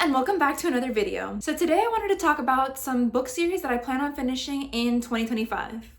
and welcome back to another video. So today I wanted to talk about some book series that I plan on finishing in 2025.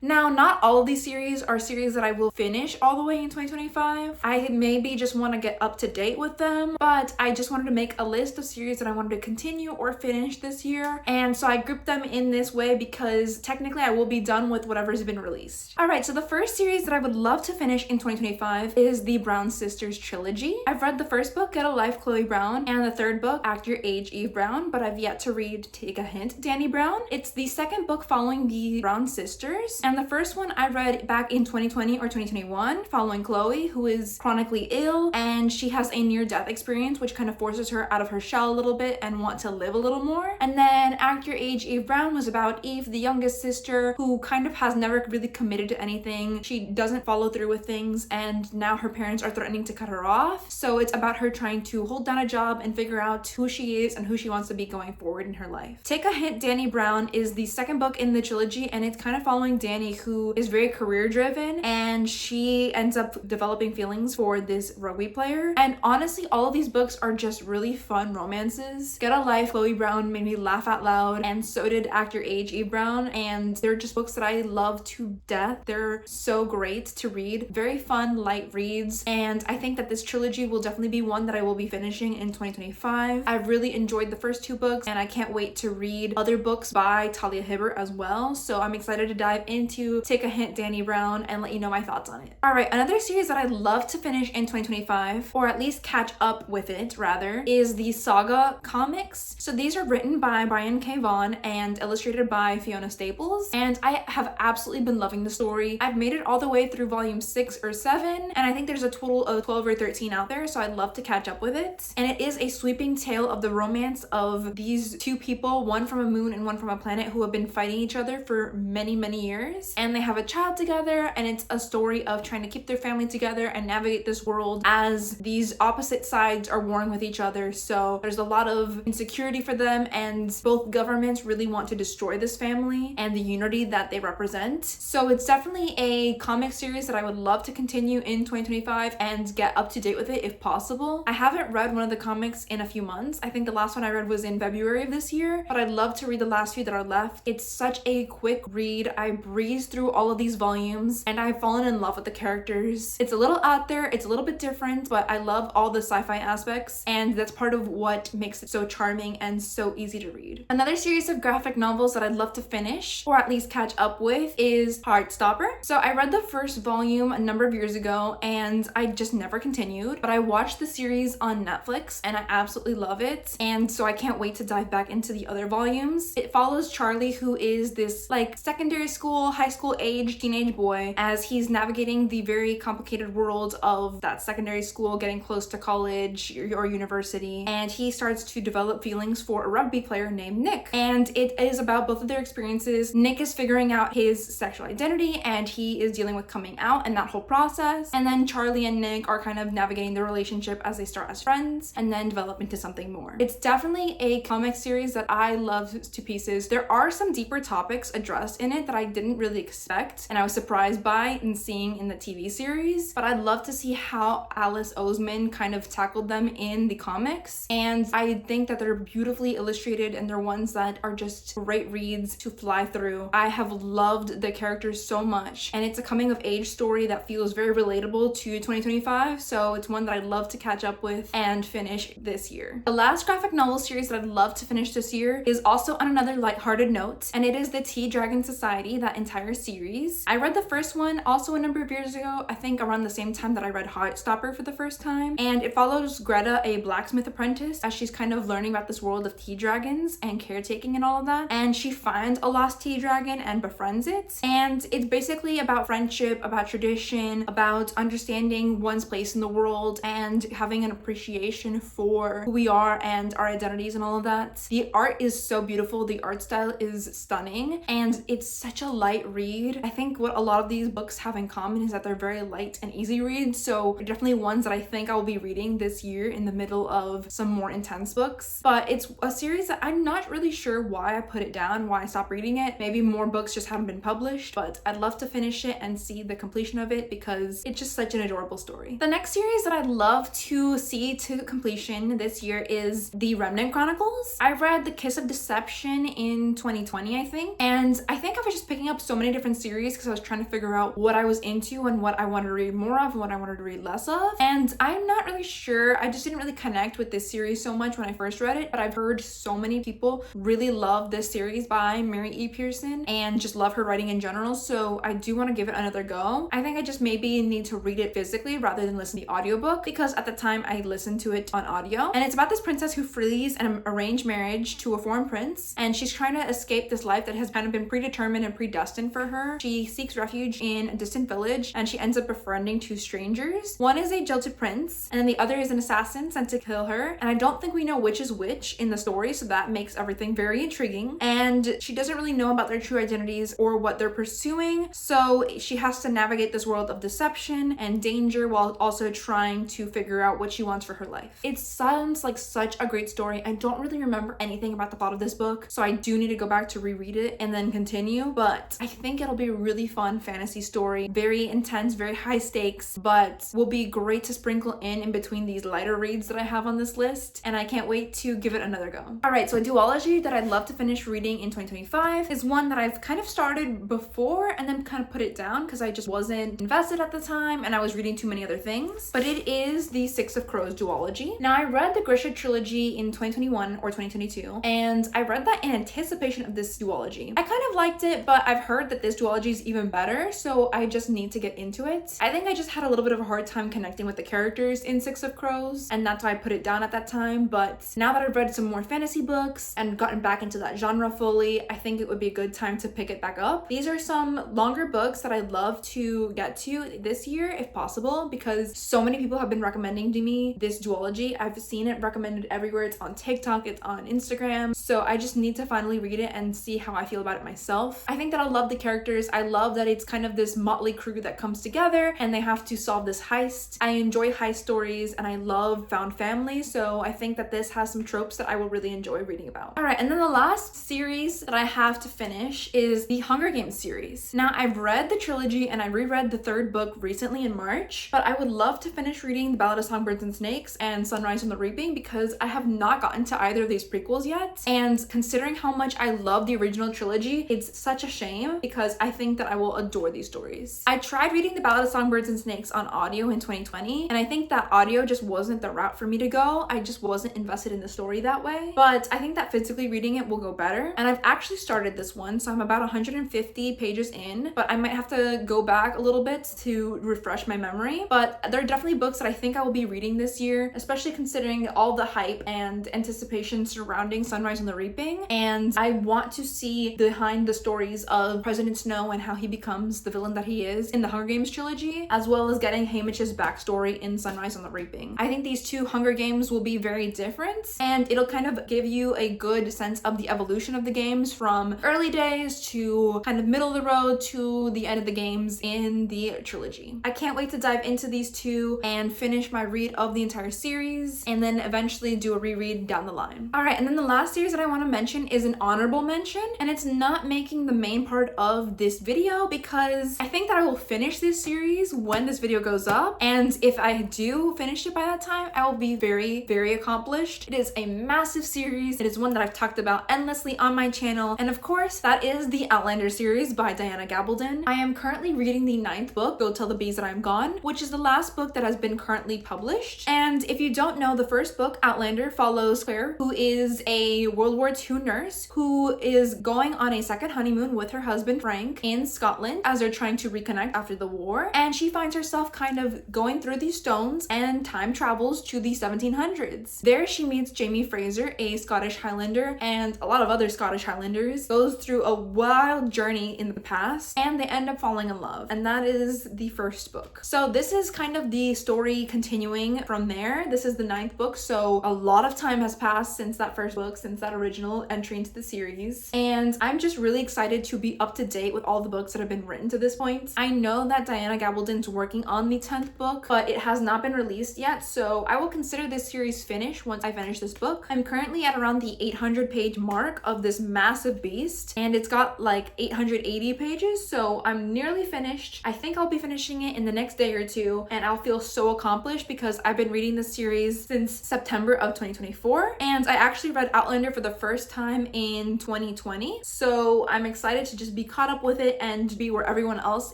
Now, not all of these series are series that I will finish all the way in 2025. I maybe just want to get up to date with them, but I just wanted to make a list of series that I wanted to continue or finish this year. And so I grouped them in this way because technically I will be done with whatever's been released. All right, so the first series that I would love to finish in 2025 is the Brown Sisters trilogy. I've read the first book, Get a Life, Chloe Brown, and the third book, Act Your Age, Eve Brown, but I've yet to read Take a Hint, Danny Brown. It's the second book following the Brown sisters, and the first one I read back in 2020 or 2021, following Chloe, who is chronically ill, and she has a near-death experience, which kind of forces her out of her shell a little bit and want to live a little more. And then Act Your Age, Eve Brown was about Eve, the youngest sister, who kind of has never really committed to anything. She doesn't follow through with things, and now her parents are threatening to cut her off. So it's about her trying to hold down a job and figure out who she is and who she wants to be going forward in her life. Take a Hint, Danny Brown is the second book in the trilogy, and it's kind of following Danny, who is very career driven, and she ends up developing feelings for this rugby player. And honestly, all of these books are just really fun romances. Get a Life, Chloe Brown made me laugh out loud, and so did Act Your Age, Eve Brown, and they're just books that I love to death. They're so great to read, very fun, light reads, and I think that this trilogy will definitely be one that I will be finishing in 2025. I really enjoyed the first two books, and I can't wait to read other books by Talia Hibbert as well, so I'm excited to dive into Take a Hint, Danny Brown, and let you know my thoughts on it. All right, another series that I'd love to finish in 2025, or at least catch up with it rather, is the Saga Comics. So these are written by Brian K. Vaughan and illustrated by Fiona Staples, and I have absolutely been loving the story. I've made it all the way through volume 6 or 7, and I think there's a total of 12 or 13 out there, so I'd love to catch up with it. And it is a sweeping tale of the romance of these two people, one from a moon and one from a planet, who have been fighting each other for many, many years, and they have a child together, and it's a story of trying to keep their family together and navigate this world as these opposite sides are warring with each other. So there's a lot of insecurity for them, and both governments really want to destroy this family and the unity that they represent. So it's definitely a comic series that I would love to continue in 2025 and get up to date with it if possible. I haven't read one of the comics in a few months. I think the last one I read was in February of this year, but I'd love to read the last few that are left. It's such a quick read. I breezed through all of these volumes and I've fallen in love with the characters. It's a little out there, it's a little bit different, but I love all the sci-fi aspects, and that's part of what makes it so charming and so easy to read. Another series of graphic novels that I'd love to finish, or at least catch up with, is Heartstopper. So I read the first volume a number of years ago and I just never continued, but I watched the series on Netflix and I absolutely love it, and so I can't wait to dive back into the other volumes. It follows Charlie, who is this like secondary school, high school age teenage boy, as he's navigating the very complicated world of that secondary school, getting close to college or university, and he starts to develop feelings for a rugby player named Nick. And it is about both of their experiences. Nick is figuring out his sexual identity and he is dealing with coming out and that whole process, and then Charlie and Nick are kind of navigating their relationship as they start as friends and then develop into something more. It's definitely a comic series that I love to pieces. There are some deeper topics addressed in it that I didn't really expect and I was surprised by in seeing in the TV series, but I'd love to see how Alice Oseman kind of tackled them in the comics, and I think that they're beautifully illustrated and they're ones that are just great reads to fly through. I have loved the characters so much, and it's a coming of age story that feels very relatable to 2025, so it's one that I'd love to catch up with and finish this year. The last graphic novel series that I'd love to finish this year is also on another lighthearted note, and it is the Tea Dragon Society, that entire series. I read the first one also a number of years ago, I think around the same time that I read Heartstopper for the first time, and it follows Greta, a blacksmith apprentice, as she's kind of learning about this world of tea dragons and caretaking and all of that, and she finds a lost tea dragon and befriends it, and it's basically about friendship, about tradition, about understanding one's place in the world and having an appreciation for who we are and our identities and all of that. The art is so beautiful, the art style is stunning, and it's such a light read. I think what a lot of these books have in common is that they're very light and easy reads, so definitely ones that I think I will be reading this year in the middle of some more intense books. But it's a series that I'm not really sure why I put it down, why I stopped reading it. Maybe more books just haven't been published, but I'd love to finish it and see the completion of it because it's just such an adorable story. The next series that I'd love to see to completion this year is the Remnant Chronicles. I read The Kiss of Deception in 2020, I think, and I think I was just picking up so many different series because I was trying to figure out what I was into and what I wanted to read more of and what I wanted to read less of. And I'm not really sure, I just didn't really connect with this series so much when I first read it, but I've heard so many people really love this series by Mary E. Pearson and just love her writing in general, so I do want to give it another go. I think I just maybe need to read it physically rather than listen to the audiobook, because at the time I listened to it on audio, and it's about this princess who flees an arranged marriage to a foreign prince, and she's trying to escape this life that has kind of been predetermined and predestined for her. She seeks refuge in a distant village, and she ends up befriending two strangers. One is a jilted prince, and then the other is an assassin sent to kill her, and I don't think we know which is which in the story, so that makes everything very intriguing. And she doesn't really know about their true identities or what they're pursuing, so she has to navigate this world of deception and danger while also trying to figure out what she wants for her life. It sounds like such a great story. I don't really remember anything about the plot of this book, so I do need to go back to reread it and then continue, but I think it'll be a really fun fantasy story, very intense, very high stakes, but will be great to sprinkle in between these lighter reads that I have on this list, and I can't wait to give it another go. Alright, so a duology that I'd love to finish reading in 2025 is one that I've kind of started before and then kind of put it down because I just wasn't invested at the time and I was reading too many other things, but it is the Six of Crows duology. Now, I read the Grisha trilogy in 2021 or 2022, and I read that in anticipation of this duology. I kind of liked it, but I've heard that this duology is even better, so I just need to get into it. I think I just had a little bit of a hard time connecting with the characters in Six of Crows, and that's why I put it down at that time, but now that I've read some more fantasy books and gotten back into that genre fully, I think it would be a good time to pick it back up. These are some longer books that I'd love to get to this year if possible, because so many people have been recommending to me this duology. I've seen it recommended everywhere. It's on TikTok, it's on Instagram, so I just need to finally read it and see how I feel about it myself. I think that I love the characters. I love that it's kind of this motley crew that comes together and they have to solve this heist. I enjoy heist stories and I love found family, so I think that this has some tropes that I will really enjoy reading about. Alright, and then the last series that I have to finish is the Hunger Games series. Now, I've read the trilogy and I reread the third book recently in March, but I would love to finish reading The Ballad of Songbirds and Snakes and Sunrise on the Reaping because I have not gotten to either of these prequels yet, and considering how much I love the original trilogy, it's such a shame because I think that I will adore these stories. I tried reading The Ballad of Songbirds and Snakes on audio in 2020, and I think that audio just wasn't the route for me to go. I just wasn't invested in the story that way, but I think that physically reading it will go better, and I've actually started this one, so I'm about 150 pages in, but I might have to go back a little bit to refresh my memory. But there are definitely books that I think I will be reading this year, especially considering all the hype and anticipation surrounding Sunrise on the Reaping, and I want to see behind the stories of President Snow and how he becomes the villain that he is in the Hunger Games trilogy, as well as getting Hamish's backstory in Sunrise on the Reaping. I think these two Hunger Games will be very different, and it'll kind of give you a good sense of the evolution of the games from early days to kind of middle of the road to the end of the games in the trilogy. I can't wait to dive into these two and finish my read of the entire series and then eventually do a reread down the line. Alright, and then the last series that I want to mention is an honorable mention, and it's not making the main part of this video because I think that I will finish this series when this video goes up, and if I do finish it by that time, I will be very, very accomplished. It is a massive series. It is one that I've talked about endlessly on my channel, and of course that is the Outlander series by Diana Gabaldon. I am currently reading the 9th book, Go Tell the Bees That I'm Gone, which is the last book that has been currently published. And if you don't know, the first book, Outlander, follows Claire, who is a World War II nurse who is going on a second honeymoon with her husband Frank in Scotland as they're trying to reconnect after the war, and she finds herself kind of going through these stones and time travels to the 1700s. There she meets Jamie Fraser, a Scottish Highlander, and a lot of other Scottish Highlanders, goes through a wild journey in the past, and they end up falling in love, and that is the first book. So this is kind of the story continuing from there. This is the 9th book, so a lot of time has passed since that first book, since that original entry into the series, and I'm just really excited to be up to to date with all the books that have been written to this point. I know that Diana Gabaldon's working on the 10th book, but it has not been released yet, so I will consider this series finished once I finish this book. I'm currently at around the 800 page mark of this massive beast, and it's got like 880 pages, so I'm nearly finished. I think I'll be finishing it in the next day or two, and I'll feel so accomplished because I've been reading this series since September of 2024, and I actually read Outlander for the first time in 2020, so I'm excited to just be caught up with it and be where everyone else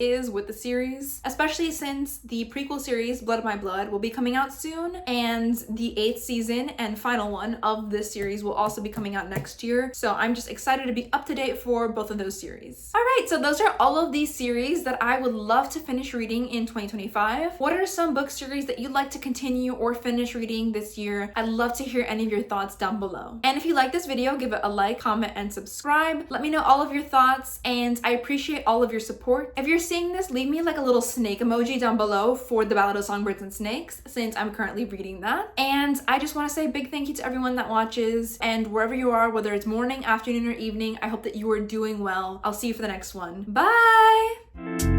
is with the series, especially since the prequel series Blood of My Blood will be coming out soon, and the 8th season and final one of this series will also be coming out next year, so I'm just excited to be up to date for both of those series. Alright, so those are all of these series that I would love to finish reading in 2025. What are some book series that you'd like to continue or finish reading this year? I'd love to hear any of your thoughts down below. And if you like this video, give it a like, comment, and subscribe. Let me know all of your thoughts, and I appreciate all of your support. If you're seeing this, leave me like a little snake emoji down below for The Ballad of Songbirds and Snakes, since I'm currently reading that. And I just want to say a big thank you to everyone that watches, and wherever you are, whether it's morning, afternoon, or evening, I hope that you are doing well. I'll see you for the next one. Bye!